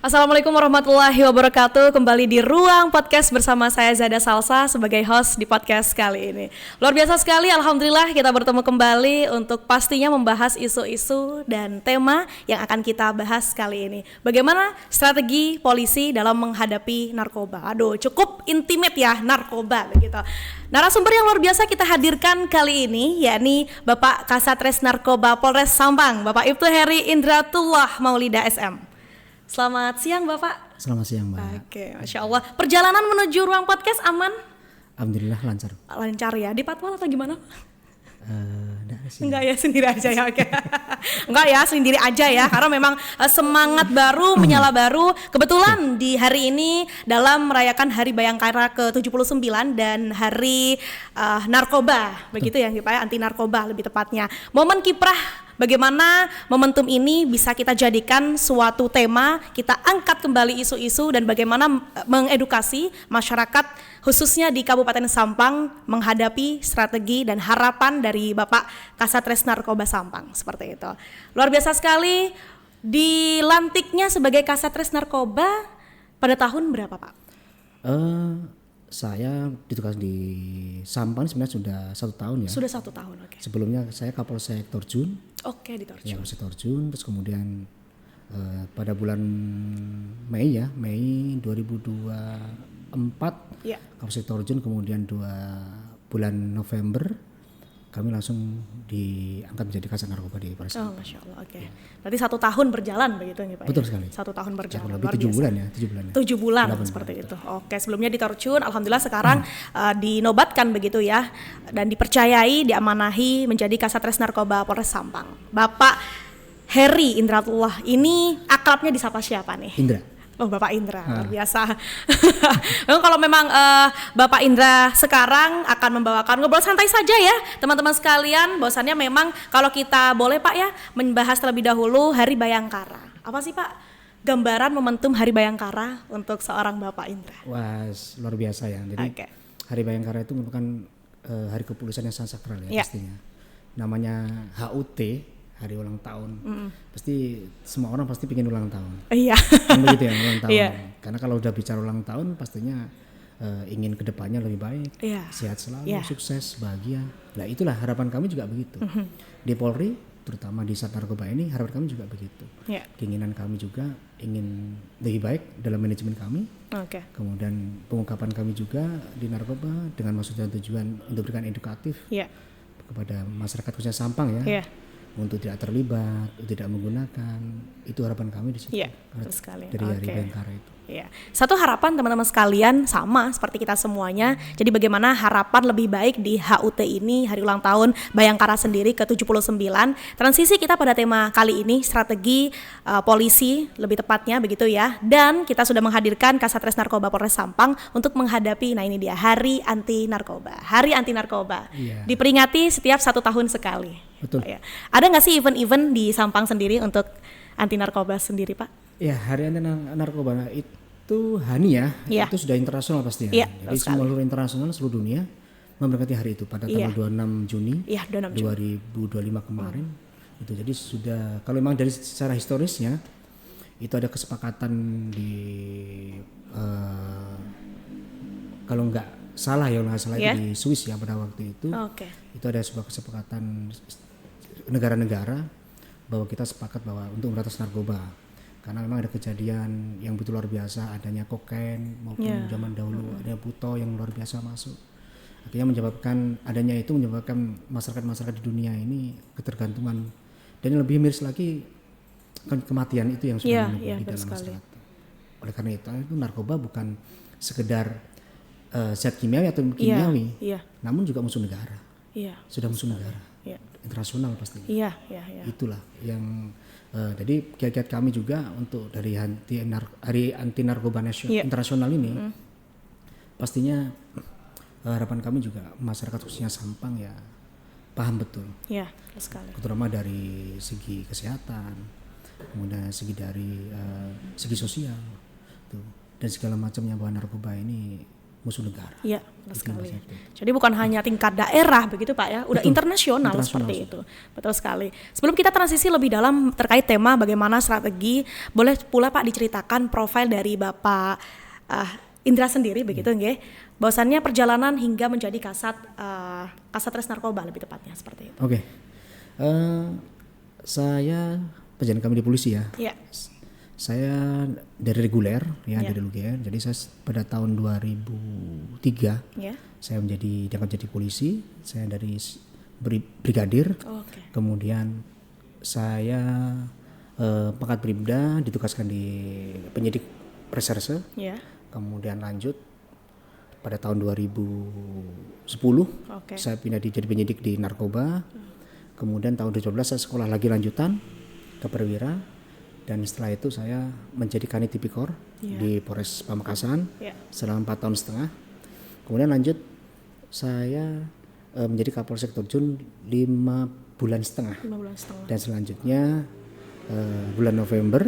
Assalamualaikum warahmatullahi wabarakatuh. Kembali di Ruang Podcast bersama saya Zada Salsa sebagai host di podcast kali ini. Luar biasa sekali, alhamdulillah kita bertemu kembali untuk pastinya membahas isu-isu dan tema yang akan kita bahas kali ini. Bagaimana strategi polisi dalam menghadapi narkoba. Aduh, cukup intimate ya narkoba begitu. Narasumber yang luar biasa kita hadirkan kali ini yakni Bapak Kasatres Narkoba Polres Sampang, Bapak Ibtu Heri Indratullah Maulida SM. Selamat siang Bapak. Selamat siang Mbak. Oke, Masya Allah. Perjalanan menuju Ruang Podcast aman? Alhamdulillah lancar. Lancar ya, di Patwal atau gimana? Enggak ya, sendiri aja ya, oke. Enggak ya, sendiri aja ya, karena memang semangat baru, menyala baru. Kebetulan di hari ini dalam merayakan Hari Bayangkara ke-79 dan Hari Narkoba, begitu ya Pak ya, anti narkoba lebih tepatnya. Momen kiprah bagaimana momentum ini bisa kita jadikan suatu tema, kita angkat kembali isu-isu dan bagaimana mengedukasi masyarakat khususnya di Kabupaten Sampang menghadapi strategi dan harapan dari Bapak Kasatres Narkoba Sampang seperti itu. Luar biasa sekali dilantiknya sebagai Kasatres Narkoba pada tahun berapa Pak? Saya ditugas di Sampang sebenarnya sudah 1 tahun ya. Sudah 1 tahun, oke. Sebelumnya saya Kapolsek Torjun. Oke, di Torjun. Ya, Kapolsek Torjun, terus kemudian pada bulan Mei 2024 ya. Kapolsek Torjun, kemudian 2 bulan November kami langsung diangkat menjadi Kasat Narkoba di Polres. Oh, Masya Allah, oke. Berarti 1 tahun berjalan begitu nih Pak? Betul sekali. 1 tahun berjalan. Lebih 7 bulan ya, 7 bulan seperti itu. Oke, sebelumnya di Torjun, alhamdulillah sekarang dinobatkan begitu ya, dan dipercayai, diamanahi menjadi Kasatres Narkoba Polres Sampang. Bapak Heri Indratullah, ini akrabnya disapa siapa nih? Indra. Oh, Bapak Indra, luar biasa. Kalau memang Bapak Indra sekarang akan membawakan ngobrol santai saja ya teman-teman sekalian, bahwasannya memang kalau kita boleh Pak ya membahas terlebih dahulu Hari Bayangkara. Apa sih Pak gambaran momentum Hari Bayangkara untuk seorang Bapak Indra? Wah, luar biasa ya. Jadi Hari Bayangkara itu merupakan hari kepolisian yang sangat sakral ya pastinya. Namanya HUT, hari ulang tahun. Pasti semua orang pasti pengen ulang tahun. Iya. Kan begitu ya, ulang tahun. Iya. Karena kalau udah bicara ulang tahun pastinya ingin kedepannya lebih baik, sehat selalu, sukses, bahagia. Nah itulah harapan kami juga begitu. Di Polri, terutama di Sat Narkoba ini, harapan kami juga begitu. Keinginan kami juga ingin lebih baik dalam manajemen kami. Kemudian pengungkapan kami juga di narkoba dengan maksud dan tujuan untuk berikan edukatif kepada masyarakat khususnya Sampang ya. Untuk tidak terlibat, tidak menggunakan, itu harapan kami di situ. Sekali. Dari Hari Bayangkara itu. Ya. Satu harapan teman-teman sekalian sama seperti kita semuanya. Jadi bagaimana harapan lebih baik di HUT ini, hari ulang tahun Bayangkara sendiri ke-79. Transisi kita pada tema kali ini strategi polisi lebih tepatnya begitu ya. Dan kita sudah menghadirkan Kasatres Narkoba Polres Sampang untuk menghadapi ini dia Hari Anti Narkoba. Hari Anti Narkoba. Diperingati setiap 1 tahun sekali. Betul. Ya. Ada nggak sih event-event di Sampang sendiri untuk anti narkoba sendiri Pak? Ya, Hari Anti Narkoba itu HANI ya, itu sudah internasional pastinya. Jadi semua seluruh internasional seluruh dunia memperingati hari itu pada tanggal 26 Juni 2025 kemarin. Itu jadi sudah, kalau memang dari secara historisnya itu ada kesepakatan di kalau nggak salah itu di Swiss ya pada waktu itu. Itu ada sebuah kesepakatan negara-negara bahwa kita sepakat bahwa untuk memberantas narkoba, karena memang ada kejadian yang betul luar biasa, adanya kokain maupun zaman dahulu adanya puto yang luar biasa masuk, akhirnya menyebabkan masyarakat di dunia ini ketergantungan, dan yang lebih miris lagi kematian itu yang sudah menumpuk di dalam masyarakat. Oleh karena itu narkoba bukan sekedar zat kimiawi atau kimiawi, namun juga musuh negara. Sudah musuh negara. Internasional pastinya. Itulah yang jadi kiat-kiat kami juga untuk dari Hari Anti Narkoba Internasional ini pastinya harapan kami juga masyarakat khususnya Sampang ya paham betul. Sekali. Terutama dari segi kesehatan, kemudian segi sosial tuh, dan segala macamnya bahwa narkoba ini musuh negara. Iya, betul sekali. Jadi bukan hanya tingkat daerah begitu Pak ya, udah internasional seperti itu. Betul sekali. Sebelum kita transisi lebih dalam terkait tema bagaimana strategi, boleh pula Pak diceritakan profil dari Bapak Indra sendiri begitu nggih. Bahwasannya perjalanan hingga menjadi Kasatres Narkoba lebih tepatnya seperti itu. Oke. Saya perjalanan kami di polisi ya. Iya. Saya dari reguler ya, dari reguler. Jadi saya pada tahun 2003 saya diangkat jadi polisi. Saya dari brigadir. Kemudian saya pangkat bribda, ditugaskan di penyidik reserse. Kemudian lanjut pada tahun 2010 saya pindah jadi penyidik di narkoba. Kemudian tahun 2012 saya sekolah lagi lanjutan ke perwira, dan setelah itu saya menjadi Kanit Tipikor di Polres Pamekasan selama 4 tahun setengah. Kemudian lanjut saya menjadi Kapolsek Terjun 5 bulan setengah. Dan selanjutnya bulan November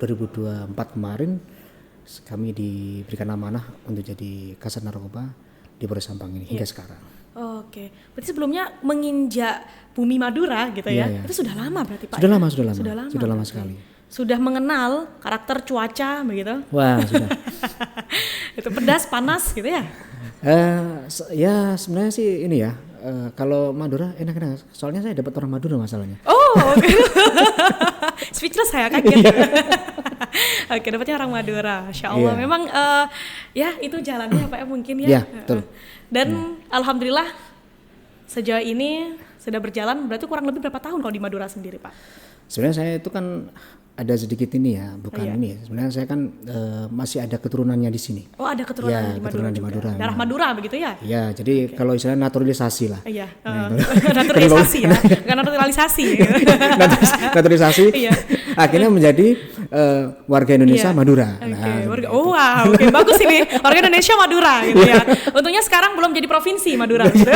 2024 kemarin kami diberikan amanah untuk jadi Kasat Narkoba di Polres Sampang ini hingga sekarang. Oke, berarti sebelumnya menginjak bumi Madura gitu ya? Itu sudah lama berarti Pak? Sudah lama sekali. Sudah mengenal karakter cuaca begitu? Wah, sudah. Itu pedas, panas gitu ya? Ya sebenarnya sih ini ya, kalau Madura enak-enak. Soalnya saya dapat orang Madura masalahnya. Oh, oke. Speechless saya kaget. Oke, dapatnya orang Madura. Masya Allah. Memang ya itu jalannya Pak ya mungkin ya. Iya, betul. Dan alhamdulillah sejauh ini sudah berjalan, berarti kurang lebih berapa tahun kalau di Madura sendiri Pak? Sebenarnya saya itu kan ada sedikit ini ya, bukan ini. Sebenarnya saya kan masih ada keturunannya di sini. Oh, ada keturunan di Madura juga. Darah Madura begitu ya? Iya, jadi kalau istilahnya naturalisasi lah. Iya, naturalisasi ya, bukan naturalisasi. Naturalisasi. Akhirnya menjadi warga Indonesia Madura. Oke, bagus ini, warga Indonesia Madura gitu ya. Untungnya sekarang belum jadi provinsi Madura. Gitu.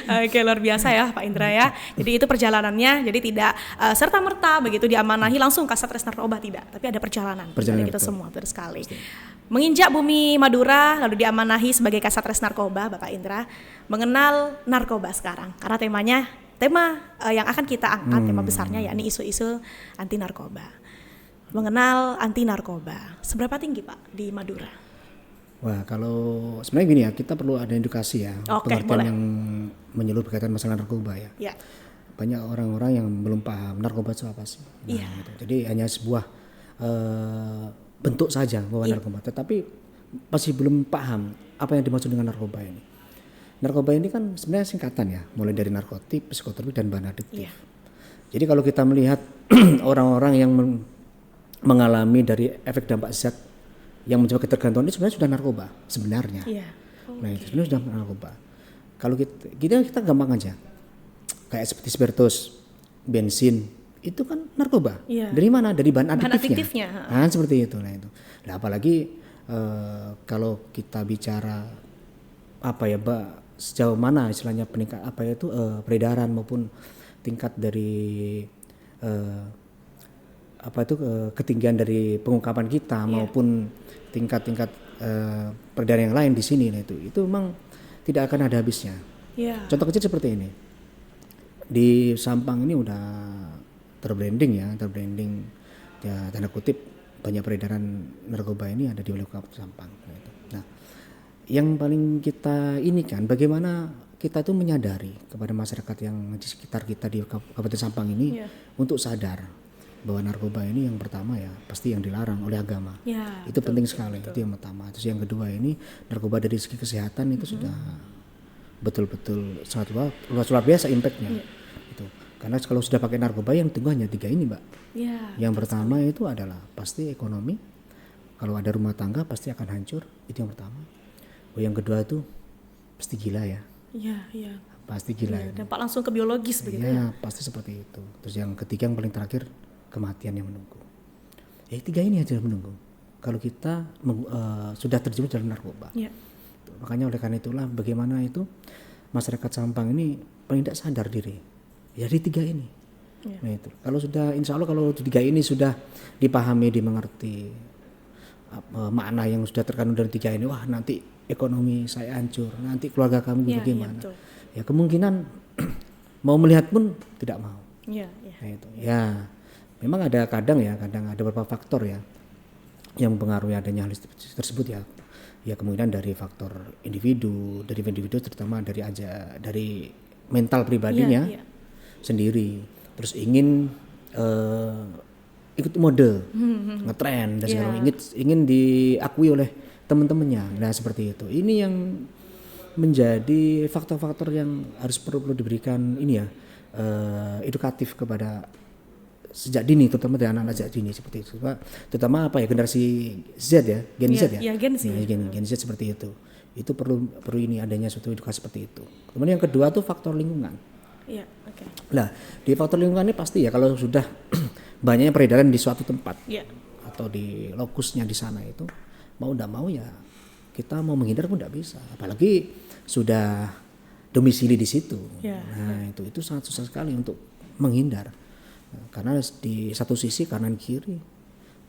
Oke, luar biasa ya Pak Indra ya. Jadi itu perjalanannya, jadi tidak serta-merta begitu diamanahi langsung Kasatres Narkoba, tidak, tapi ada perjalanan dari kita semua, betul sekali. Menginjak bumi Madura lalu diamanahi sebagai Kasatres Narkoba, Bapak Indra mengenal narkoba sekarang karena tema yang akan kita angkat, tema besarnya yakni isu-isu anti narkoba. Mengenal anti narkoba, seberapa tinggi Pak di Madura? Wah, kalau sebenarnya gini ya, kita perlu ada edukasi ya, pengertian yang menyeluruh berkaitan masalah narkoba ya. Banyak orang-orang yang belum paham narkoba itu apa sih. Gitu. Jadi hanya sebuah bentuk saja bahwa narkoba, tetapi masih belum paham apa yang dimaksud dengan narkoba ini. Narkoba ini kan sebenarnya singkatan ya, mulai dari narkotik, psikotropik, dan bahan adiktif. Jadi kalau kita melihat orang-orang yang mengalami dari efek dampak zat yang menyebabkan ketergantungan ini sebenarnya sudah narkoba sebenarnya. Nah itu sebenarnya sudah narkoba. Kalau kita gampang aja, kayak seperti spiritus, bensin, itu kan narkoba. Dari mana? Dari bahan adiktifnya. Nah seperti itu. Nah apalagi kalau kita bicara sejauh mana istilahnya peningkat peredaran maupun tingkat dari ketinggian dari pengungkapan kita maupun tingkat-tingkat peredaran yang lain di sini. Nah itu memang tidak akan ada habisnya. Contoh kecil seperti ini, di Sampang ini udah terbranding ya tanda kutip, banyak peredaran narkoba ini ada di wilayah Kabupaten Sampang. Nah yang paling kita ini kan bagaimana kita tuh menyadari kepada masyarakat yang di sekitar kita di Kabupaten Sampang ini untuk sadar bahwa narkoba ini yang pertama ya pasti yang dilarang oleh agama. Itu penting sekali. Itu yang pertama. Terus yang kedua ini narkoba dari segi kesehatan itu sudah betul-betul sangat luar biasa impactnya. Itu karena kalau sudah pakai narkoba yang tunggu hanya 3 ini Mbak. Yang pertama itu adalah pasti ekonomi. Kalau ada rumah tangga pasti akan hancur. Itu yang pertama. Yang kedua itu pasti gila ya. Pasti gila. Dampak langsung ke biologis begitu ya. Pasti seperti itu. Terus yang ketiga yang paling terakhir kematian yang menunggu. 3 ini aja yang menunggu. Kalau kita sudah terjebak dalam narkoba. Makanya oleh karena itulah bagaimana itu masyarakat Sampang ini paling tidak sadar diri. Dari 3 ini. Nah itu. Kalau sudah insya Allah kalau 3 ini sudah dipahami, dimengerti, makna yang sudah terkandung dari 3 ini, wah nanti ekonomi saya hancur, nanti keluarga kamu bagaimana. Ya kemungkinan mau melihat pun tidak mau. Nah, itu. Ya memang ada kadang ada beberapa faktor ya yang mempengaruhi adanya hal tersebut ya. Ya kemungkinan dari faktor individu terutama dari mental pribadinya sendiri, terus ingin ikut mode, ngetren dan segala ingin diakui oleh teman-temannya. Nah seperti itu. Ini yang menjadi faktor-faktor yang harus perlu diberikan ini ya, edukatif kepada sejak dini, terutama dari anak-anak sejak dini seperti itu. Terutama generasi Z ya, Gen Z ya. Gen Z. Gen Z seperti itu. Itu perlu ini adanya suatu edukasi seperti itu. Kemudian yang kedua tuh faktor lingkungan. Nah, di faktor lingkungan ini pasti ya kalau sudah banyaknya peredaran di suatu tempat atau di lokusnya di sana itu, mau tidak mau ya kita mau menghindar pun tidak bisa. Apalagi sudah domisili di situ. Nah, itu sangat susah sekali untuk menghindar. Karena di satu sisi kanan kiri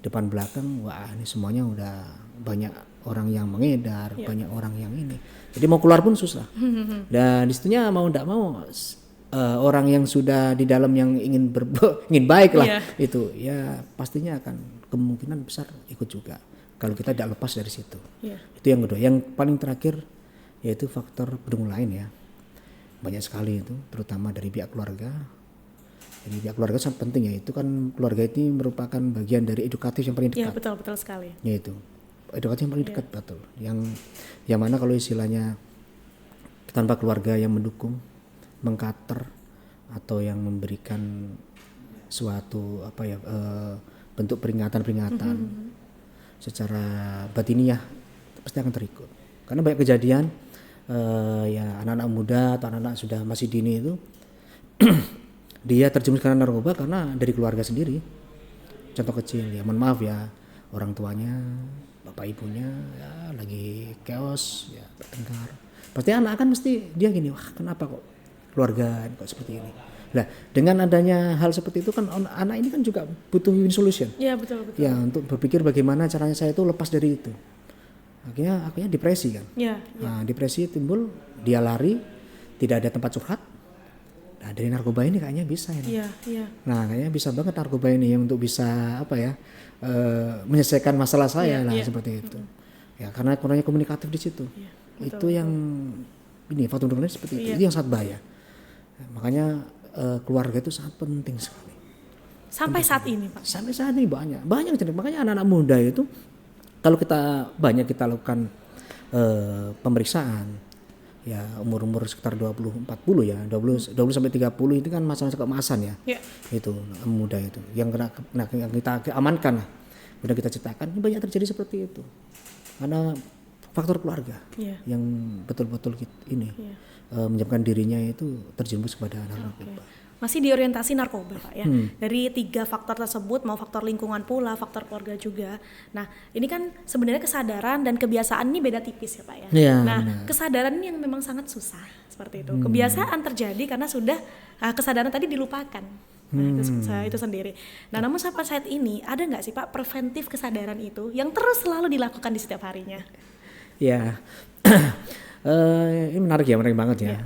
depan belakang, wah ini semuanya udah banyak orang yang mengedar, banyak orang yang ini. Jadi mau keluar pun susah. Dan di situnya mau tidak mau orang yang sudah di dalam yang ingin baik lah itu ya pastinya akan kemungkinan besar ikut juga kalau kita tidak lepas dari situ. Itu yang kedua. Yang paling terakhir yaitu faktor pendukung lain ya. Banyak sekali itu, terutama dari pihak keluarga. Jadi pihak keluarga sangat penting ya, itu kan keluarga ini merupakan bagian dari edukatif yang paling dekat. Iya betul sekali. Yaitu edukatif yang paling dekat betul. Yang mana kalau istilahnya tanpa keluarga yang mendukung, mengkater atau yang memberikan suatu bentuk peringatan secara batiniah pasti akan terikut. Karena banyak kejadian ya anak-anak muda atau anak-anak sudah masih dini itu dia terjerumus ke narkoba karena dari keluarga sendiri. Contoh kecil ya, mohon maaf ya, orang tuanya, bapak ibunya ya lagi chaos ya, bertengkar. Pasti anak kan mesti dia gini, wah kenapa kok keluarga kok seperti ini. Nah, dengan adanya hal seperti itu kan anak ini kan juga butuh win solution. Iya, betul. Ya, untuk berpikir bagaimana caranya saya itu lepas dari itu. Akhirnya depresi kan. Nah, depresi timbul, dia lari, tidak ada tempat curhat. Nah, dari narkoba ini kayaknya bisa ini. Nah, kayaknya bisa banget narkoba ini untuk bisa menyelesaikan masalah saya seperti itu. Ya, karena kurangnya komunikatif di situ. Itu yang ini faktor lingkungan seperti itu. Itu yang sangat bahaya. Nah, makanya keluarga itu sangat penting sekali. Sampai saat ini, Pak. Sampai saat ini banyak cerita. Makanya anak-anak muda itu kalau kita lakukan pemeriksaan ya umur sekitar 20-40 ya, 20 sampai 30 itu kan masa-masa keemasan ya. Itu muda itu yang kita amankan lah. Udah kita ceritakan ini banyak terjadi seperti itu. Karena faktor keluarga yang betul-betul menjadikan dirinya itu terjerumus kepada narkoba. Masih diorientasi narkoba, Pak ya. Dari 3 faktor tersebut, mau faktor lingkungan pula, faktor keluarga juga. Nah, ini kan sebenarnya kesadaran dan kebiasaan ini beda tipis ya, Pak ya. Nah, kesadaran ini yang memang sangat susah seperti itu. Kebiasaan terjadi karena sudah kesadaran tadi dilupakan. Nah, itu sendiri. Nah, namun sampai saat ini ada nggak sih Pak preventif kesadaran itu yang terus selalu dilakukan di setiap harinya? Ya, ini menarik banget ya.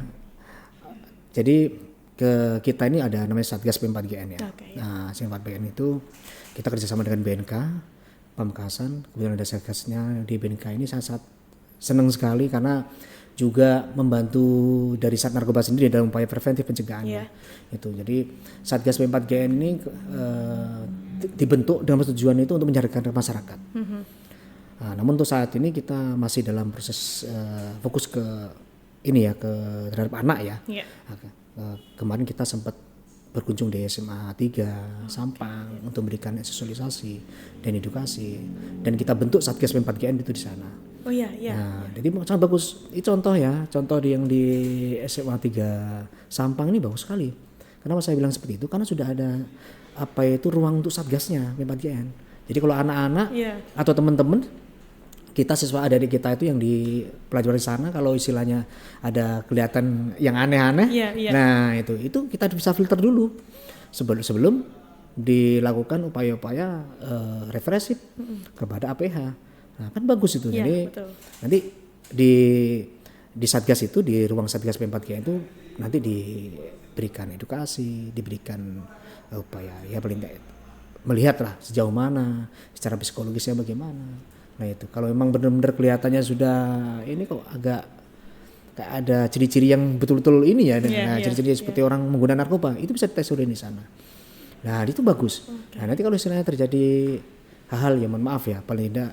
Jadi kita ini ada namanya Satgas P4GN ya. Nah, P4GN itu kita kerjasama dengan BNK, Pamekasan, kemudian ada Satgasnya di BNK ini sangat senang sekali karena juga membantu dari Sat Narkoba sendiri dalam upaya preventif pencegahannya. Itu jadi Satgas P4GN ini dibentuk dengan tujuan itu untuk menyadarkan masyarakat. Nah, namun untuk saat ini kita masih dalam proses fokus ke terhadap anak ya. Kemarin kita sempat berkunjung di SMA 3 Sampang untuk memberikan sosialisasi dan edukasi, dan kita bentuk Satgas P4GN itu di sana. Nah, jadi sangat bagus. Ini contoh yang di SMA 3 Sampang ini bagus sekali. Kenapa saya bilang seperti itu? Karena sudah ada ruang untuk Satgasnya P4GN. Jadi kalau anak-anak atau teman-teman kita siswa adik kita itu yang di pelajaran sana, kalau istilahnya ada kelihatan yang aneh-aneh, nah itu kita bisa filter dulu sebelum dilakukan upaya-upaya represif kepada APH. Nah, kan bagus itu. Jadi betul. nanti di Satgas itu, di ruang Satgas P4G itu nanti diberikan edukasi, diberikan upaya ya paling enggak melihatlah sejauh mana, secara psikologisnya bagaimana. Nah itu kalau memang benar-benar kelihatannya sudah ini kok agak kayak ada ciri-ciri yang betul-betul ini ya, ciri-ciri seperti orang menggunakan narkoba, itu bisa dites urin di sana. Nah itu bagus. Nah nanti kalau istilahnya terjadi hal-hal yang mohon maaf ya, paling tidak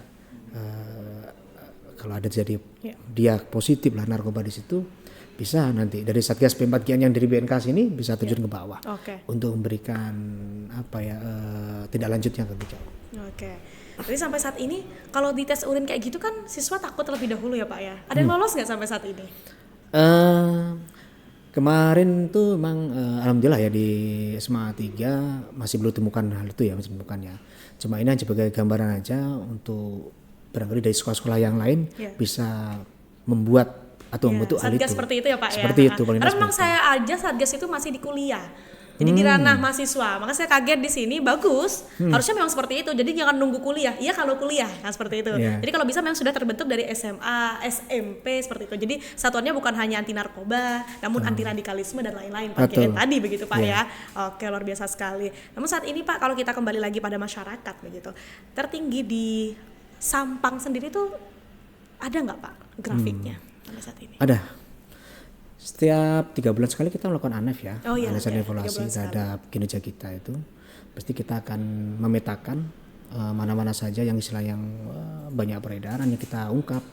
kalau ada jadi dia positif lah narkoba di situ, bisa nanti dari Satgas P4G yang dari BNK ini bisa terjun ke bawah untuk memberikan tindak lanjutnya lebih jauh. Jadi sampai saat ini kalau di tes urin kayak gitu kan siswa takut terlebih dahulu ya Pak ya. Ada yang lolos nggak sampai saat ini? Kemarin tuh memang alhamdulillah ya di SMA 3 masih belum temukan hal itu ya, masih temukan ya. Cuma ini sebagai gambaran aja untuk barangkali dari sekolah-sekolah yang lain bisa membuat atau membentuk hal itu. Satgas seperti itu ya Pak seperti ya. Itu, karena memang saya aja Satgas itu masih di kuliah. Jadi di ranah mahasiswa, maka saya kaget di sini bagus. Harusnya memang seperti itu. Jadi jangan nunggu kuliah. Iya kalau kuliah, nah seperti itu. Jadi kalau bisa memang sudah terbentuk dari SMA, SMP seperti itu. Jadi satuannya bukan hanya anti narkoba, namun anti radikalisme dan lain-lain. Pak tadi begitu Pak ya. Oke, luar biasa sekali. Namun saat ini Pak, kalau kita kembali lagi pada masyarakat begitu, tertinggi di Sampang sendiri tuh ada nggak Pak grafiknya sampai saat ini? Ada. Setiap 3 bulan sekali kita melakukan ANEF ya, analisa evaluasi terhadap kinerja kita itu. Pasti kita akan memetakan mana-mana saja yang istilah yang banyak peredaran yang kita ungkap,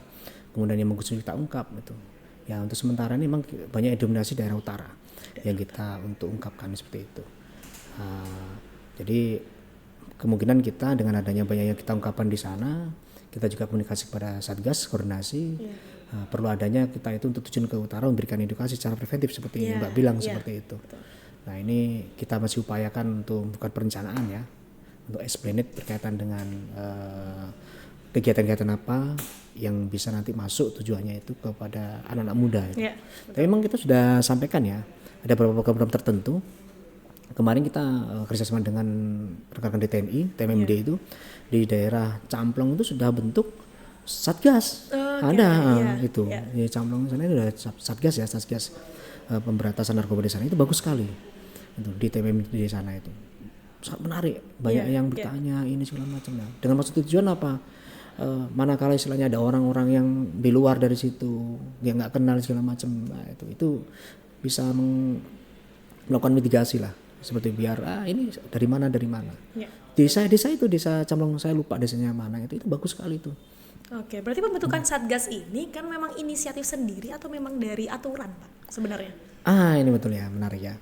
kemudian yang bagus kita ungkap itu. Ya untuk sementara ini memang banyak dominasi daerah utara yang kita untuk ungkapkan seperti itu. Jadi kemungkinan kita dengan adanya banyak yang kita ungkapkan di sana, kita juga komunikasi kepada Satgas, koordinasi. Perlu adanya kita itu untuk tujuan ke utara memberikan edukasi secara preventif seperti Mbak bilang seperti itu. Betul. Nah ini kita masih upayakan untuk bukan perencanaan ya, untuk explain it berkaitan dengan kegiatan-kegiatan apa yang bisa nanti masuk tujuannya itu kepada anak-anak muda. Tapi memang kita sudah sampaikan ya, ada beberapa program tertentu. Kemarin kita kerjasama dengan rekan-rekan di TNI, TMMD itu di daerah Camplong itu sudah bentuk Satgas. Itu di Camplong sana itu ada Satgas ya, Satgas pemberantasan narkoba di sana itu bagus sekali. Itu di TMMD di sana itu sangat menarik, banyak yang bertanya ini segala macam. Dengan maksud tujuan apa? Manakala istilahnya ada orang-orang yang di luar dari situ yang nggak kenal segala macam, itu bisa melakukan mitigasi lah. Seperti biar ini dari mana desa itu desa Camplong, saya lupa desanya mana, itu bagus sekali itu. Oke, berarti pembentukan Satgas ini kan memang inisiatif sendiri atau memang dari aturan Pak sebenarnya? Ini betul ya, menarik ya.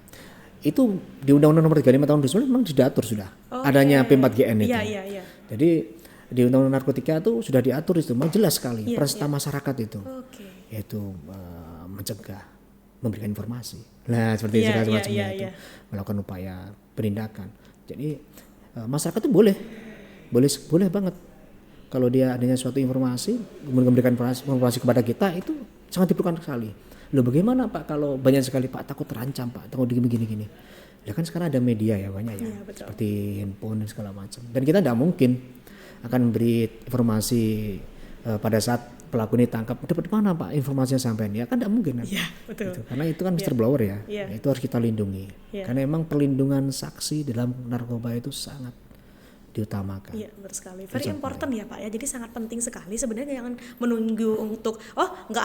Itu di Undang-Undang Nomor 35 Tahun 2009 memang diatur sudah adanya P4GN itu. Iya. Jadi di Undang-Undang Narkotika itu sudah diatur itu, memang jelas sekali peran serta masyarakat itu, yaitu mencegah, memberikan informasi. Nah seperti itu semacamnya itu, melakukan upaya penindakan. Jadi masyarakat itu boleh banget kalau dia adanya suatu informasi, kemudian memberikan informasi kepada kita, itu sangat diperlukan sekali. Loh bagaimana Pak kalau banyak sekali Pak takut terancam Pak, takut gini. Ya kan sekarang ada media ya banyak ya, seperti handphone dan segala macam. Dan kita tidak mungkin akan memberi informasi pada saat pelaku ini tangkap, dapat mana Pak informasinya sampai ya kan tidak mungkin kan. Betul. Gitu. Karena itu kan whistleblower ya, itu harus kita lindungi. Karena memang perlindungan saksi dalam narkoba itu sangat diutamakan. Iya, betul sekali. Very important ya Pak ya. Jadi sangat penting sekali sebenarnya, jangan menunggu untuk nggak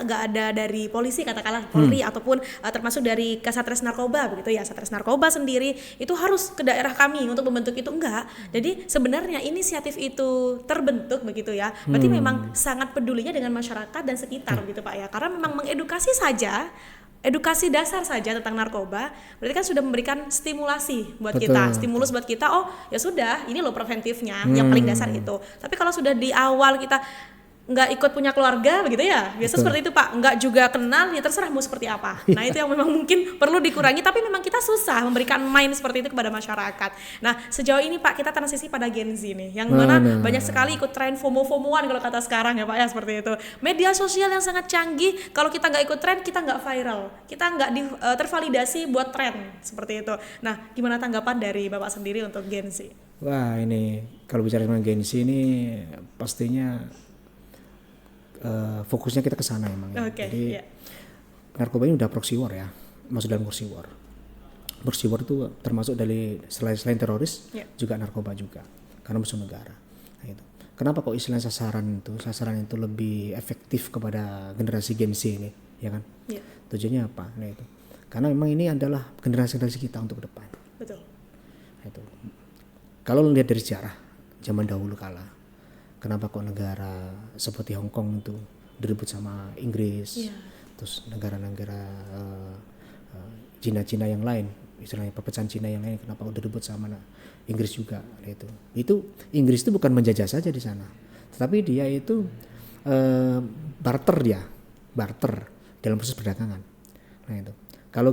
ada dari polisi katakanlah Polri ataupun termasuk dari Kasatres Narkoba begitu ya. Satres Narkoba sendiri itu harus ke daerah kami untuk membentuk itu, enggak. Jadi sebenarnya inisiatif itu terbentuk begitu ya. Berarti memang sangat pedulinya dengan masyarakat dan sekitar gitu Pak ya. Karena memang mengedukasi saja, edukasi dasar saja tentang narkoba berarti kan sudah memberikan stimulasi buat kita, stimulus buat kita. Ya sudah, ini loh preventifnya yang paling dasar itu. Tapi kalau sudah di awal kita nggak ikut punya keluarga begitu ya, biasa seperti itu Pak, nggak juga kenal, ya terserah mau seperti apa. Nah itu yang memang mungkin perlu dikurangi, tapi memang kita susah memberikan main seperti itu kepada masyarakat. Nah sejauh ini Pak kita transisi pada Gen Z nih, yang mana banyak sekali ikut tren FOMO-FOMOan kalau kata sekarang ya Pak ya, seperti itu. Media sosial yang sangat canggih, kalau kita nggak ikut tren kita nggak viral, kita nggak tervalidasi buat tren seperti itu. Nah gimana tanggapan dari Bapak sendiri untuk Gen Z? Wah ini kalau bicara tentang Gen Z ini pastinya fokusnya kita ke sana emang ya. Jadi narkoba ini udah proxy war ya, masuk dalam proxy war. Proxy war itu termasuk dari selain teroris juga narkoba juga, karena musuh negara. Nah itu. Kenapa kok istilah sasaran itu lebih efektif kepada generasi Gen Z ini, ya kan? Tujuannya apa? Nah itu. Karena memang ini adalah generasi kita untuk ke depan. Betul. Nah, itu. Kalau lihat dari sejarah zaman dahulu kala, kenapa kok negara seperti Hong Kong itu direbut sama Inggris, terus negara-negara Cina yang lain, istilahnya pepecahan Cina yang lain, kenapa kok direbut sama Inggris juga? Itu Inggris itu bukan menjajah saja di sana, tetapi dia itu barter dalam proses perdagangan. Nah itu, kalau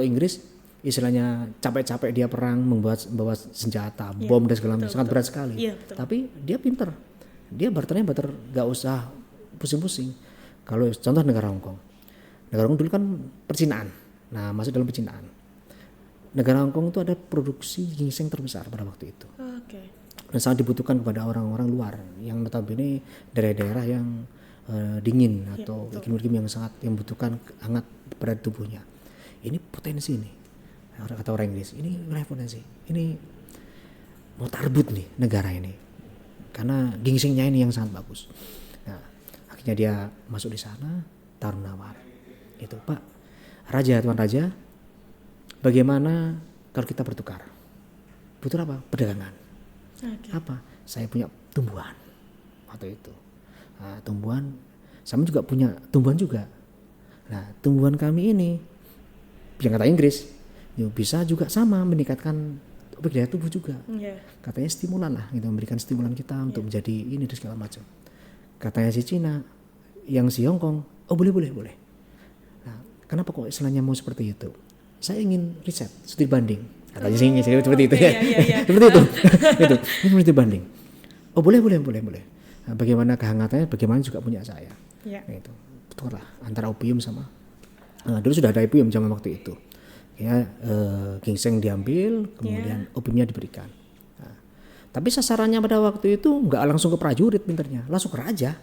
Inggris istilahnya capek-capek dia perang membawa senjata, bom dan segala macam, sangat berat sekali. Tapi dia pinter. Dia barter gak usah pusing-pusing. Kalau contoh negara Hong Kong dulu kan percinaan. Nah masuk dalam percinaan. Negara Hong Kong itu ada produksi ginseng terbesar pada waktu itu. Dan sangat dibutuhkan kepada orang-orang luar yang notabene daerah-daerah yang dingin atau iklim-iklim yang membutuhkan hangat pada tubuhnya. Ini potensi nih. Kata orang Inggris, ini wilayah potensi. Ini mau tarbut nih negara ini. Karena ginsengnya ini yang sangat bagus. Nah, akhirnya dia masuk di sana, tawar-menawar. Itu Pak, Tuan Raja, bagaimana kalau kita bertukar? Butuh apa? Perdagangan. Apa? Saya punya tumbuhan waktu itu. Nah, tumbuhan, sama juga punya tumbuhan juga. Nah, tumbuhan kami ini, yang kata Inggris, bisa juga sama meningkatkan daya tubuh juga. Katanya stimulan lah, gitu, memberikan stimulan kita untuk menjadi ini dan segala macam. Katanya si Cina, yang si Hong Kong, boleh. Nah, kenapa kok istilahnya mau seperti itu? Saya ingin riset, studi banding. Katanya sih seperti itu ya. Seperti itu. Itu, ini studi banding. Boleh. Nah, bagaimana kehangatannya, bagaimana juga punya saya. Nah, itu, betul lah antara opium sama. Dulu sudah ada opium zaman waktu itu. Ginseng diambil, kemudian opiumnya diberikan. Nah, tapi sasarannya pada waktu itu nggak langsung ke prajurit pinternya, langsung ke raja.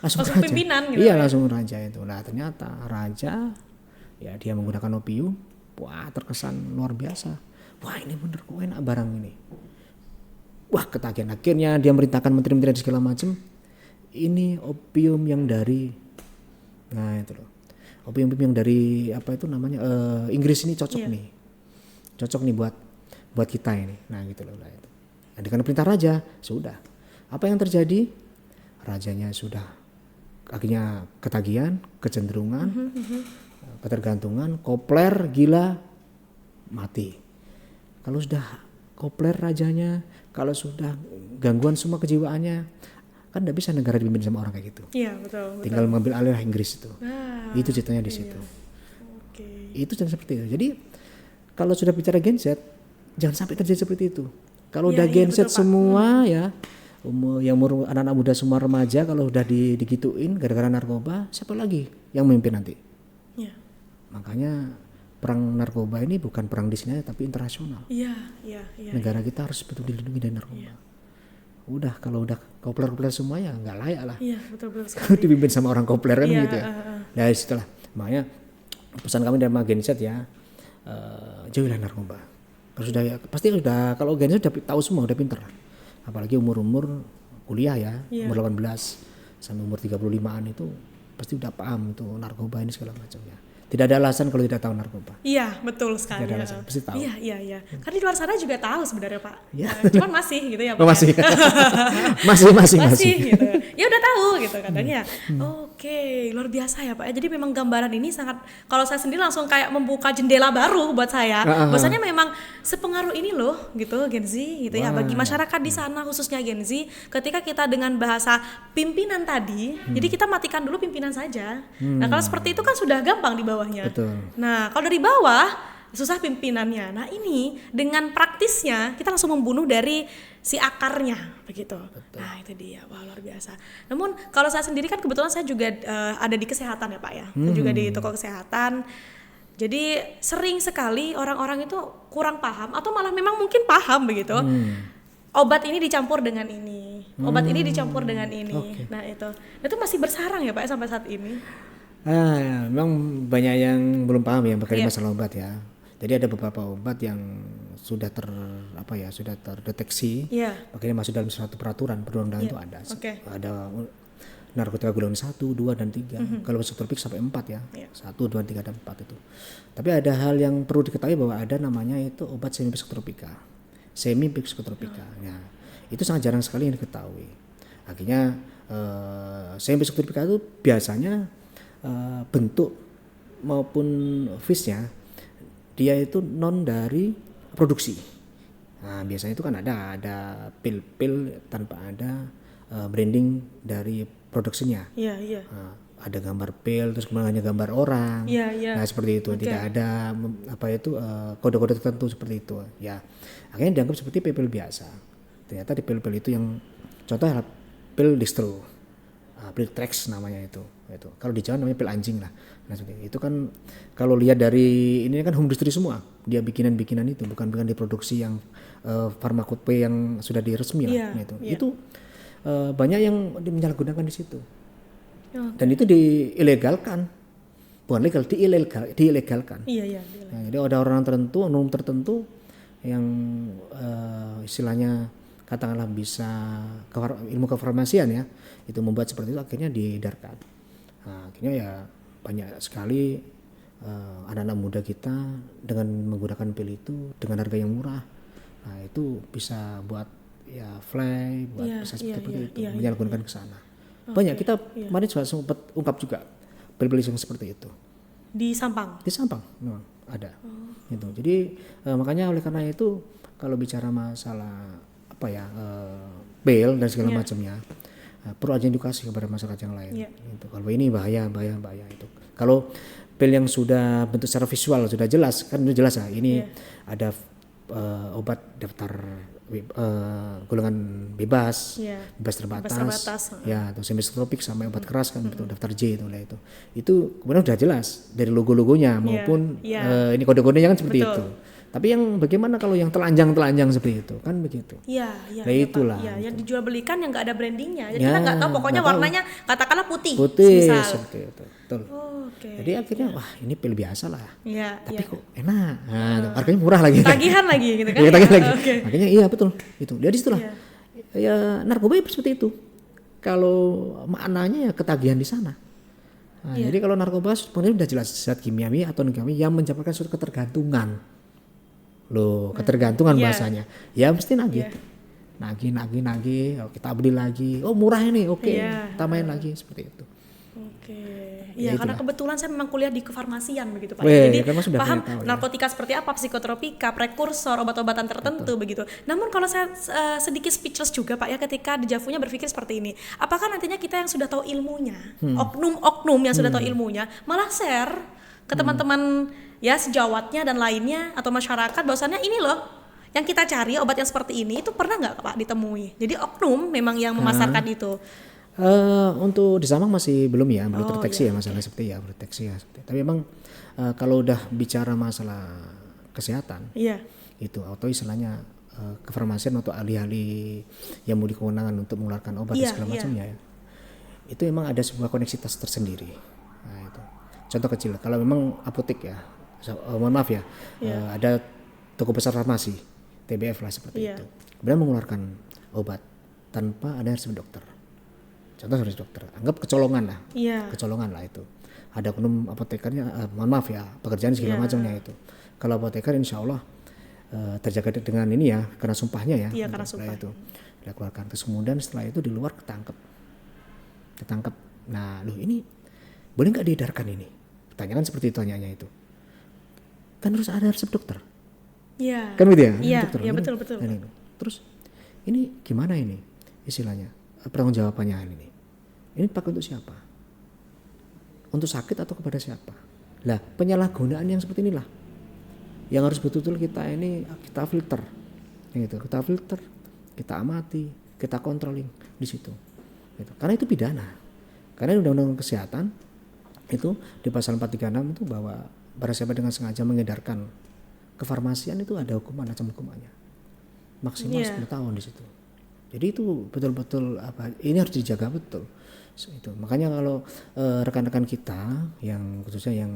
Langsung ke pimpinan gitu. Iya, langsung ke raja itu. Nah ternyata raja, ya dia menggunakan opium, wah terkesan luar biasa. Wah ini bener kok enak barang ini. Wah ketagihan, akhirnya dia merintahkan menteri-menteri segala macam. Ini opium yang dari, nah itu loh. Opium yang dari apa itu namanya Inggris ini cocok nih buat kita ini. Nah gitu loh. Nah, dengan perintah raja sudah. Apa yang terjadi? Rajanya sudah akhirnya ketagihan, kecenderungan, ketergantungan, kopler, gila, mati. Kalau sudah kopler rajanya, kalau sudah gangguan semua kejiwaannya, kan tidak bisa negara dipimpin sama orang kayak gitu. Iya betul. Tinggal mengambil alih Inggris itu. Itu ceritanya di situ. Itu jangan seperti itu. Jadi kalau sudah bicara Gen Z, jangan sampai terjadi seperti itu. Kalau udah Gen Z semua ya, yang anak-anak muda semua remaja, kalau udah digituin gara-gara narkoba, siapa lagi yang memimpin nanti? Makanya perang narkoba ini bukan perang di sini tapi internasional. Negara kita harus betul dilindungi dari narkoba. Udah kalau udah kopler semua ya nggak layak lah. Betul sekali. Dipimpin sama orang kopler kan gitu ya. Nah setelah makanya pesan kami dari Gen Z ya, jauhilah narkoba. Pasti udah kalau Gen Z udah tahu semua, udah pinter lah. Apalagi umur kuliah ya, umur 18 sampai umur 35-an itu pasti udah paham itu narkoba ini segala macamnya. Tidak ada alasan kalau tidak tahu narkoba. Iya, betul sekali. Tidak ada alasan, pasti tahu. Iya. Karena di luar sana juga tahu sebenarnya Pak. Cuman masih gitu ya Pak. Masih. Masih gitu. Ya udah nggak tahu gitu kadang ya. Oke, luar biasa ya Pak ya. Jadi memang gambaran ini sangat, kalau saya sendiri langsung kayak membuka jendela baru buat saya. Bahwasanya memang sepengaruh ini loh gitu Gen Z gitu ya, bagi masyarakat di sana khususnya Gen Z. Ketika kita dengan bahasa pimpinan tadi, jadi kita matikan dulu pimpinan saja. Nah kalau seperti itu kan sudah gampang di bawahnya. Betul. Nah kalau dari bawah susah pimpinannya. Nah ini dengan praktisnya kita langsung membunuh dari si akarnya begitu. Betul. Nah itu dia, wah luar biasa. Namun kalau saya sendiri kan kebetulan saya juga ada di kesehatan ya Pak ya, juga di toko kesehatan. Jadi sering sekali orang-orang itu kurang paham atau malah memang mungkin paham begitu. Obat ini dicampur dengan ini, obat ini dicampur dengan ini. Okay. Nah itu masih bersarang ya Pak sampai saat ini. Ya, memang banyak yang belum paham ya mengenai masalah obat ya. Jadi ada beberapa obat yang sudah sudah terdeteksi, makanya masuk dalam suatu peraturan perundang-undangan itu ada. Ada narkotika golongan 1, 2 dan 3. Kalau psikotropik sampai 4 ya. 1, 2, 3 dan 4 itu. Tapi ada hal yang perlu diketahui bahwa ada namanya itu obat semi psikotropika. Ya, itu sangat jarang sekali yang diketahui. Akhirnya semi psikotropika itu biasanya bentuk maupun fiznya dia itu non dari produksi. Nah, biasanya itu kan ada pil-pil tanpa ada branding dari produksinya. Ada gambar pil terus kemudian hanya gambar orang. Nah, seperti itu. Tidak ada kode-kode tertentu seperti itu. Ya. Akhirnya dianggap seperti pil-pil biasa. Ternyata di pil-pil itu yang contoh adalah pil distro. Pil Trax namanya itu. Kalau di Jawa namanya pil anjing lah. Nah, itu kan kalau lihat dari ini kan home industry semua. Dia bikinan itu bukan diproduksi yang farmakope yang sudah diresmi lah gitu. Itu banyak yang menyalahgunakan di situ. Dan itu diilegalkan. Bukan legal, diilegalkan. Nah, jadi ada orang tertentu, oknum tertentu yang istilahnya katakanlah bisa ilmu kefarmasian ya, itu membuat seperti itu akhirnya diedarkan. Nah, akhirnya ya banyak sekali anak-anak muda kita dengan menggunakan pil itu dengan harga yang murah. Nah itu bisa buat ya fly, buat bisa seperti itu, menyalahgunakan ke sana. Banyak kita kemarin sempat ungkap juga pil-pil yang seperti itu. Di Sampang memang ada. Gitu. Jadi makanya oleh karena itu kalau bicara masalah pil dan segala macamnya, perlu aja edukasi kepada masyarakat yang lain. Gitu. Kalau ini bahaya itu. Kalau pil yang sudah bentuk secara visual sudah jelas kan itu jelas ya. Ini ada obat daftar golongan bebas terbatas, ya atau semi psikotropik sama obat keras kan itu daftar J itu kemudian sudah jelas dari logo-logonya maupun ini kode-kodenya kan seperti itu. Tapi yang bagaimana kalau yang telanjang seperti itu kan begitu? Nah itulah. Yang dijual belikan yang nggak ada brandingnya. Jadi kita nggak tahu pokoknya warnanya katakanlah putih seperti itu. Betul. Jadi akhirnya wah ini pil biasa lah. Tapi kok enak. Nah, harganya murah lagi. Tagihan lagi gitu kan? Tagihan lagi. Makanya iya betul. Itu. Dari situlah. Ya narkoba seperti itu. Kalau maknanya ya ketagihan di sana. Nah, jadi kalau narkoba sebenarnya sudah jelas zat kimiawi atau non-kimiawi yang menyebabkan suatu ketergantungan. Ketergantungan bahasanya. Ya mesti nagih. Nagih, kita beli lagi. Oh murah ini, kita main lagi seperti itu. Iya, karena kebetulan saya memang kuliah di kefarmasian begitu Pak. Jadi paham narkotika seperti apa, psikotropika, prekursor, obat-obatan tertentu begitu. Namun kalau saya sedikit speechless juga Pak ya ketika Dejavunya berpikir seperti ini. Apakah nantinya kita yang sudah tahu ilmunya, oknum-oknum yang sudah tahu ilmunya, malah share ke teman-teman ya sejawatnya dan lainnya atau masyarakat bahwasannya ini loh yang kita cari obat yang seperti ini itu pernah nggak Pak ditemui? Jadi oknum memang yang memasarkan itu. Untuk di Sampang masih belum ya, belum terdeteksi ya masalah seperti ya, terdeteksi ya. Tapi memang kalau udah bicara masalah kesehatan, itu atau istilahnya kefarmasian atau ahli-ahli yang memiliki kewenangan untuk mengeluarkan obat dan segala macamnya ya, itu memang ada sebuah koneksitas tersendiri. Nah itu contoh kecil, kalau memang apotek ya, mohon maaf ya, ada toko besar farmasi, TBF lah seperti itu, kemudian mengeluarkan obat tanpa ada resep dokter. Contoh harus dokter, anggap kecolongan lah itu. Ada oknum apotekernya, mohon maaf ya, pekerjaan segala macamnya itu. Kalau apoteker insya Allah terjaga dengan ini ya, karena sumpahnya ya. Karena sumpah. Itu dia keluarkan. Terus kemudian setelah itu di luar ketangkep. ditangkap. Nah, loh ini boleh nggak diedarkan ini? Pertanyaan seperti itu, tanyanya itu. Kan harus ada resep dokter. Iya. Kan gitu ya? Iya, dokter, ya, kan? betul. Terus ini gimana ini istilahnya? Pertanggung jawabannya ini. Ini pakai untuk siapa? Untuk sakit atau kepada siapa? Lah, penyalahgunaan yang seperti inilah yang harus betul-betul kita filter. Gitu. Kita filter, kita amati, kita controlling di situ. Gitu. Karena itu pidana. Karena Undang-Undang Kesehatan itu di pasal 436 itu bahwa barang siapa dengan sengaja mengedarkan kefarmasian itu ada hukuman, macam hukumannya maksimal 10 tahun di situ. Jadi itu betul-betul ini harus dijaga betul. Itu makanya kalau rekan-rekan kita yang khususnya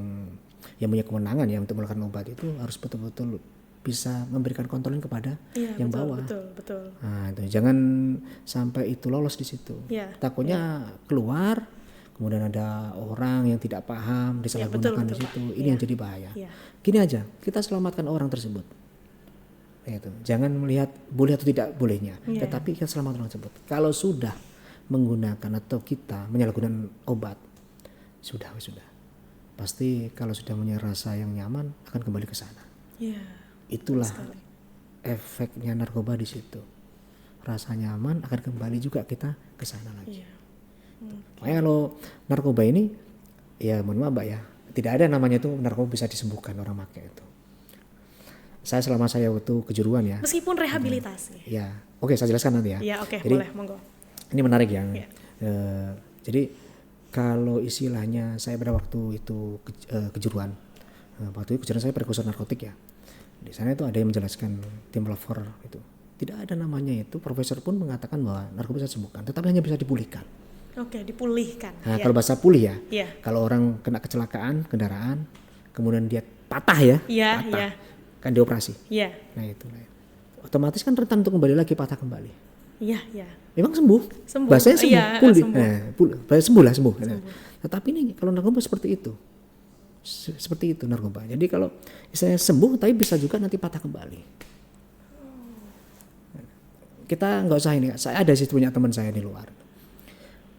yang punya kewenangan ya untuk melakukan obat itu harus betul-betul bisa memberikan kontrolin kepada yang bawah. Betul. Nah, itu jangan sampai itu lolos di situ. Takutnya keluar, kemudian ada orang yang tidak paham disalahgunakan di situ. Ini yang jadi bahaya. Gini aja, kita selamatkan orang tersebut. Itu. Jangan melihat boleh atau tidak bolehnya, tetapi kita selamatkan orang tersebut. Kalau sudah menggunakan atau kita menyalahgunakan obat, sudah. Pasti kalau sudah punya rasa yang nyaman akan kembali ke sana. Itulah efeknya narkoba di situ. Rasa nyaman akan kembali juga kita ke sana lagi. Makanya kalau narkoba ini, ya mohon maaf Mbak ya, tidak ada namanya itu narkoba bisa disembuhkan orang pakai itu. Saya selama saya waktu kejuruan ya. Meskipun rehabilitasi. Ya, oke saya jelaskan nanti ya. Ya oke, jadi, boleh, monggo. Ini menarik ya. Jadi kalau istilahnya saya pada waktu itu kejuruan, waktu itu kejuruan saya prekursor narkotik ya. Di sana itu ada yang menjelaskan tim Lover itu. Tidak ada namanya itu, profesor pun mengatakan bahwa narkoba bisa disembuhkan, tetapi hanya bisa dipulihkan. Oke, dipulihkan. Nah, kalau bahasa pulih ya. Kalau orang kena kecelakaan kendaraan, kemudian dia patah ya, kan dioperasi. Nah itu, otomatis kan rentan untuk kembali lagi patah kembali. Memang sembuh. Bahasanya sembuh, pulih. Nah, sembuh. Nah, tetapi ini kalau narkoba seperti itu. Seperti itu narkoba. Jadi kalau misalnya sembuh tapi bisa juga nanti patah kembali. Kita nggak usah ini. Saya ada sih punya teman saya di luar.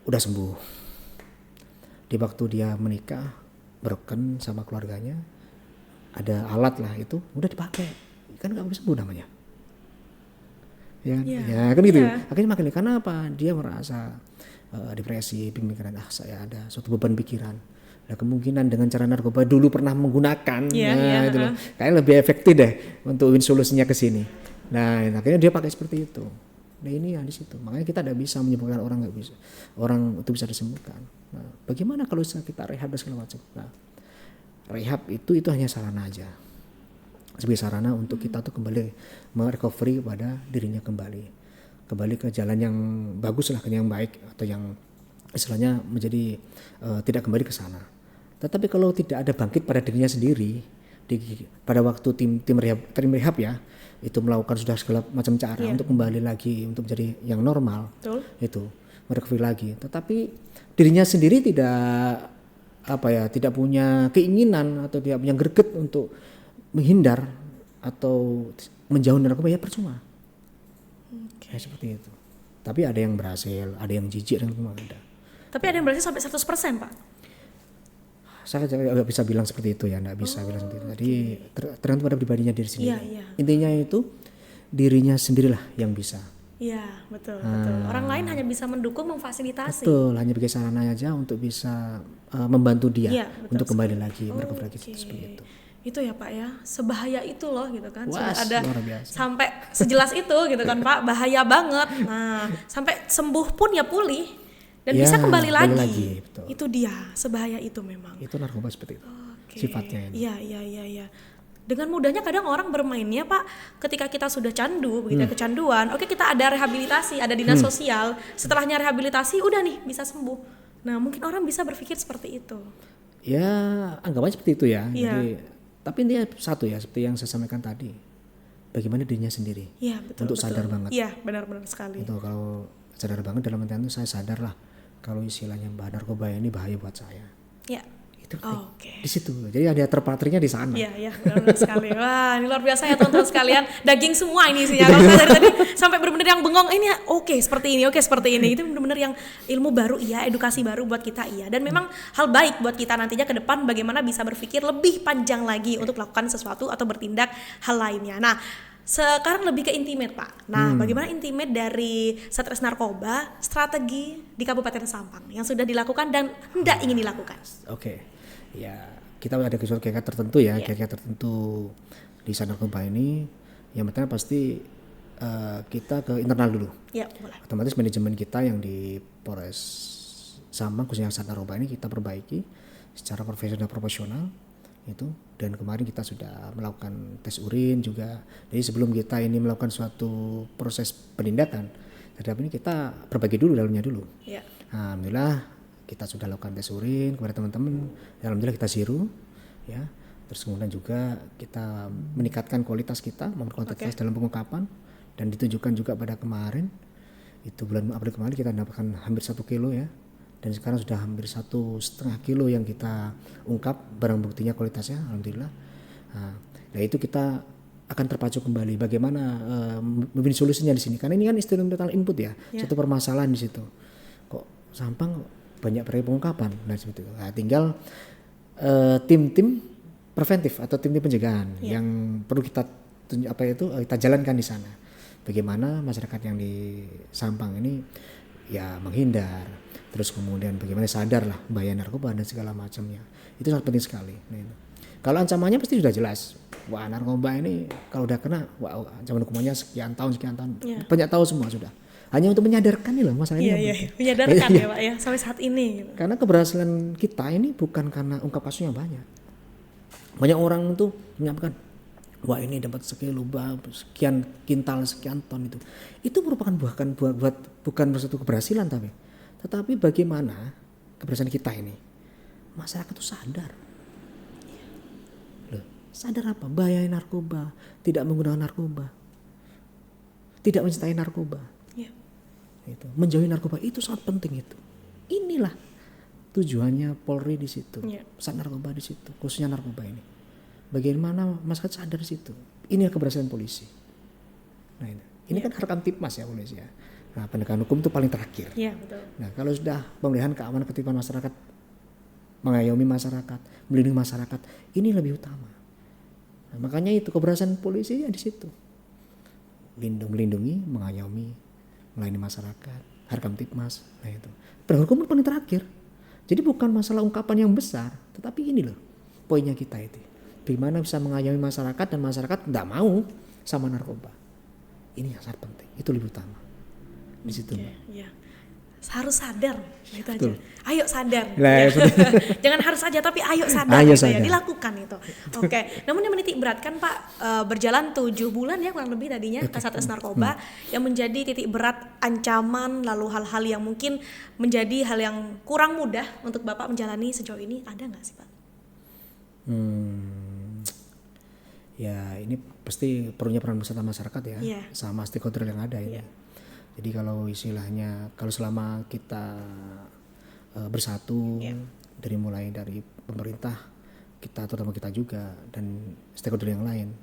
Udah sembuh. Di waktu dia menikah, broken sama keluarganya, ada alat lah itu, udah dipakai. Kan nggak bisa sembuh namanya. Ya kan gitu. Akhirnya makin karena apa? Dia merasa depresi, pemikiran saya ada suatu beban pikiran. Nah, kemungkinan dengan cara narkoba dulu pernah menggunakan, itu loh. Kayaknya lebih efektif deh untuk win solusinya ke sini. Nah, akhirnya dia pakai seperti itu. Nah, ini di situ. Makanya kita tidak bisa menyembuhkan orang, nggak bisa. Orang itu bisa disembuhkan. Nah, bagaimana kalau kita rehab dan segala macam? Nah, rehab itu hanya sarana aja. Sebagai sarana untuk kita tuh kembali merecovery kepada dirinya kembali ke jalan yang bagus lah, ke yang baik atau yang istilahnya menjadi tidak kembali ke sana. Tetapi kalau tidak ada bangkit pada dirinya sendiri, pada waktu tim rehab ya, itu melakukan sudah segala macam cara untuk kembali lagi untuk menjadi yang normal. Betul. Itu merecovery lagi. Tetapi dirinya sendiri tidak punya keinginan atau tidak punya greget untuk menghindar atau menjauh dari narkoba, ya percuma. Ya, seperti itu. Tapi ada yang berhasil, ada yang jijik dan memang ada. Tapi ada yang berhasil sampai 100%, Pak? Saya nggak bisa bilang seperti itu ya, nggak bisa bilang seperti itu. Jadi tergantung pada pribadinya diri sendiri. Intinya itu dirinya sendirilah yang bisa. Iya, betul. Orang lain hanya bisa mendukung, memfasilitasi. Betul, hanya sebagai sarana aja untuk bisa membantu dia untuk kembali lagi, merecover lagi seperti itu. Itu ya Pak ya, sebahaya itu loh gitu kan. Wah, sudah ada sampai sejelas itu gitu kan Pak, bahaya banget. Nah, sampai sembuh pun ya pulih dan bisa kembali lagi. Itu dia, sebahaya itu memang. Itu narkoba seperti itu. Sifatnya ini. Iya. Dengan mudahnya kadang orang bermainnya Pak, ketika kita sudah candu, begitu kecanduan, kita ada rehabilitasi, ada dinas sosial. Setelahnya rehabilitasi udah nih bisa sembuh. Nah, mungkin orang bisa berpikir seperti itu. Ya, anggapannya seperti itu ya. Jadi tapi intinya satu ya, seperti yang saya sampaikan tadi, bagaimana dirinya sendiri untuk sadar banget. Iya, benar-benar sekali. Itu kalau sadar banget dalam artian itu saya sadar lah kalau istilahnya narkoba ini bahaya buat saya. Iya. Itu di situ. Jadi ada terpatrinya di sana. Iya, benar sekali. Wah, ini luar biasa ya teman-teman sekalian. Daging semua ini isinya. Kalau dari tadi sampai benar-benar yang bengong, ini seperti ini. Itu benar-benar yang ilmu baru edukasi baru buat kita Dan memang hal baik buat kita nantinya ke depan bagaimana bisa berpikir lebih panjang lagi untuk melakukan sesuatu atau bertindak hal lainnya. Nah, sekarang lebih ke intimate, Pak. Nah, bagaimana intimate dari Satres Narkoba, strategi di Kabupaten Sampang yang sudah dilakukan dan hendak ingin dilakukan? Ya, kita ada KPI tertentu KPI tertentu di Narkoba ini. Yang pertama pasti kita ke internal dulu. Boleh. Otomatis manajemen kita yang di Polres Sampang khususnya Narkoba ini kita perbaiki secara proporsional itu. Dan kemarin kita sudah melakukan tes urin juga. Jadi sebelum kita ini melakukan suatu proses penindakan, terhadap ini kita perbaiki dulu dalamnya dulu. Alhamdulillah kita sudah lakukan tes urin kepada teman-teman. Alhamdulillah kita zero ya. Terus kemudian juga kita meningkatkan kualitas kita, kualitas dalam pengungkapan, dan ditunjukkan juga pada kemarin itu bulan April kemarin kita mendapatkan hampir 1 kilo ya. Dan sekarang sudah hampir 1,5 kilo yang kita ungkap, barang buktinya kualitasnya alhamdulillah. Nah itu kita akan terpacu kembali bagaimana membuat solusinya di sini, karena ini kan instrumental input ya. Satu permasalahan di situ. Kok Sampang banyak pengungkapan, nah seperti itu. Nah, tinggal tim-tim preventif atau tim-tim pencegahan yang perlu kita jalankan di sana. Bagaimana masyarakat yang di Sampang ini ya menghindar, terus kemudian bagaimana sadar lah bahaya narkoba dan segala macamnya. Itu sangat penting sekali. Nah, itu. Kalau ancamannya pasti sudah jelas. Wah, narkoba ini kalau udah kena, ancaman hukumannya sekian tahun. Banyak tahu semua sudah. Hanya untuk menyadarkan nih loh masalah ini. Menyadarkan ya Pak ya sampai saat ini. Karena keberhasilan kita ini bukan karena ungkap kasusnya banyak. Banyak orang tuh menyampaikan, wah ini dapat sekilo, sekian kintal, sekian ton itu. Itu merupakan bukan suatu keberhasilan tetapi bagaimana keberhasilan kita ini. Masyarakat itu sadar. Loh, sadar apa? Bahaya narkoba, tidak menggunakan narkoba, tidak mencintai narkoba. Itu menjauhi narkoba itu sangat penting itu. Inilah tujuannya Polri di situ, saat narkoba di situ, khususnya narkoba ini. Bagaimana masyarakat sadar di situ. Ini keberhasilan polisi. Nah ini kan harkam tipmas ya polisi ya. Nah penegakan hukum itu paling terakhir. Betul. Nah kalau sudah pemeliharaan keamanan ketertiban masyarakat, mengayomi masyarakat, melindungi masyarakat, ini lebih utama. Nah, makanya itu keberhasilan polisi ya di situ. Melindungi, mengayomi, melayani masyarakat, harkam tipmas. Nah itu penegakan hukum paling terakhir. Jadi bukan masalah ungkapan yang besar, tetapi ini loh poinnya kita itu. Bagaimana bisa mengayomi masyarakat dan masyarakat tidak mau sama narkoba. Ini yang sangat penting. Itu lebih utama di situ. Harus sadar gitu aja. Ayo sadar. Jangan harus aja tapi ayo sadar ya. Dilakukan itu. Namun yang menitik beratkan Pak, berjalan 7 bulan ya kurang lebih tadinya ke Satres Narkoba yang menjadi titik berat ancaman lalu hal-hal yang mungkin menjadi hal yang kurang mudah untuk Bapak menjalani sejauh ini, ada nggak sih Pak? Ya ini pasti perlunya peran besar masyarakat ya, sama stakeholder yang ada ini. Jadi kalau istilahnya kalau selama kita bersatu mulai dari pemerintah kita, terutama kita juga dan stakeholder yang lain,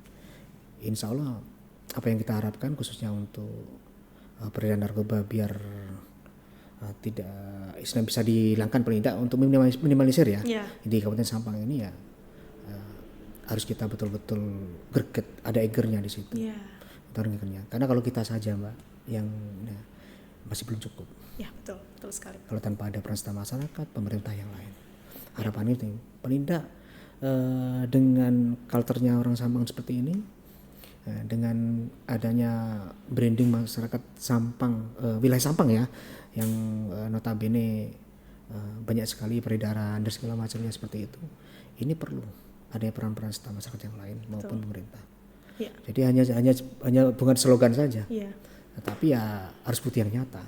insya Allah apa yang kita harapkan khususnya untuk peredaran narkoba biar tidak bisa dihilangkan paling tidak untuk minimalisir ya. Di Kabupaten Sampang ini ya harus kita betul-betul greget, ada egernya di situ. Karena kalau kita saja Mbak yang masih belum cukup. Ya betul sekali. Kalau tanpa ada peran serta masyarakat, pemerintah yang lain. Harapan itu paling tidak dengan culture-nya orang Sampang seperti ini, dengan adanya branding masyarakat Sampang, wilayah Sampang ya, yang notabene banyak sekali peredaran dan segala macamnya seperti itu. Ini perlu ada peran-peran serta masyarakat yang lain maupun pemerintah. Jadi hanya bukan slogan saja. Tetapi ya harus bukti yang nyata.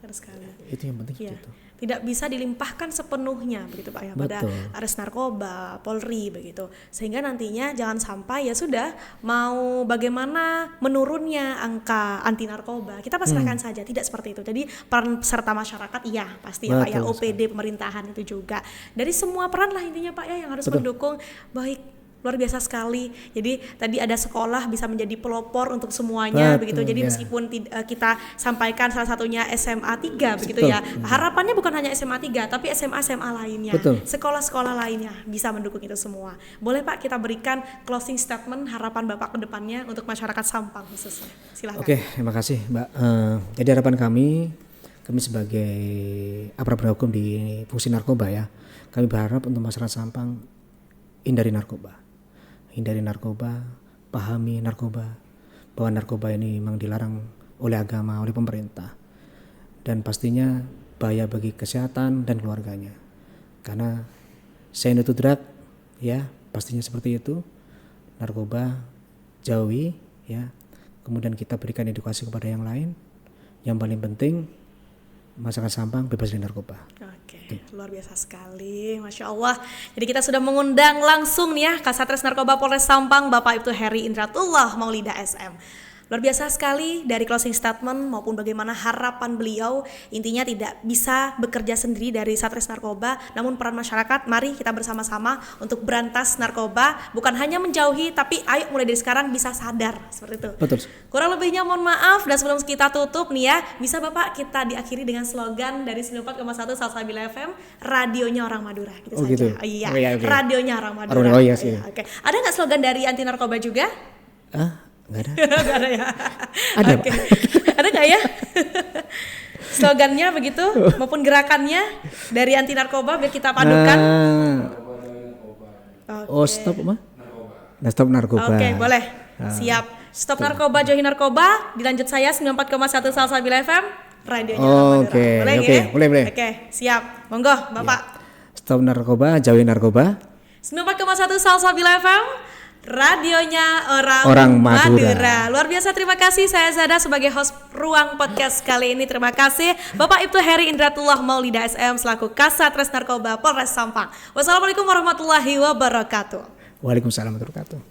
benar sekali. Itu yang penting ya. gitu. Tidak bisa dilimpahkan sepenuhnya begitu Pak ya pada Res Narkoba, Polri begitu. Sehingga nantinya jangan sampai ya sudah mau bagaimana menurunnya angka anti narkoba, kita pasrahkan saja, tidak seperti itu. Jadi peran serta masyarakat iya pasti ya Pak ya, OPD pemerintahan itu juga. Dari semua peran lah intinya Pak ya yang harus mendukung. Baik, luar biasa sekali. Jadi tadi ada sekolah bisa menjadi pelopor untuk semuanya begitu. Jadi meskipun kita sampaikan salah satunya SMA 3 begitu ya. Harapannya bukan hanya SMA 3 tapi SMA lainnya. Sekolah-sekolah lainnya bisa mendukung itu semua. Boleh Pak kita berikan closing statement harapan Bapak ke depannya untuk masyarakat Sampang khususnya. Silakan. Oke, terima kasih Mbak. Jadi harapan kami sebagai aparat penegak hukum di fungsi narkoba ya. Kami berharap untuk masyarakat Sampang hindari narkoba. Hindari narkoba, pahami narkoba, bahwa narkoba ini memang dilarang oleh agama, oleh pemerintah, dan pastinya bahaya bagi kesehatan dan keluarganya. Karena say no to drug, ya pastinya seperti itu. Narkoba jauhi, ya. Kemudian kita berikan edukasi kepada yang lain. Yang paling penting masyarakat Sampang bebas dari narkoba. Oke, luar biasa sekali, Masya Allah. Jadi kita sudah mengundang langsung nih ya Kasatgas Narkoba Polres Sampang, Bapak Ibtu Heri Indratullah Maulida SM. Luar biasa sekali dari closing statement maupun bagaimana harapan beliau. Intinya tidak bisa bekerja sendiri dari Satres Narkoba, namun peran masyarakat mari kita bersama-sama untuk berantas narkoba. Bukan hanya menjauhi tapi ayo mulai dari sekarang bisa sadar seperti itu. Betul. Kurang lebihnya mohon maaf, dan sebelum kita tutup nih ya, bisa Bapak kita diakhiri dengan slogan dari 94,1 Salsabila FM, radionya orang Madura gitu saja. Gitu. Iya, okay. Radionya orang Madura. Iya. Oke. Ada nggak slogan dari anti narkoba juga? Nggak ada. Nggak ada ya. Ada. Okay. Ada nggak ya? Slogannya begitu maupun gerakannya dari anti narkoba biar kita padukan. Stop apa? Stop narkoba. Oke, boleh. Siap. Stop narkoba, jauhi narkoba. Dilanjut saya 94,1 Salsabila FM, radionya Madura. Boleh ya? Boleh. Oke, siap. Monggo, Bapak. Stop narkoba, jauhi narkoba. 94,1 Salsabila FM, radionya orang Madura. Luar biasa, terima kasih. Saya Zada sebagai host Ruang Podcast kali ini. Terima kasih Bapak Ibtu Heri Indratullah Maulida SM selaku Kasatgas Narkoba Polres Sampang. Wassalamualaikum warahmatullahi wabarakatuh. Waalaikumsalam warahmatullahi wabarakatuh.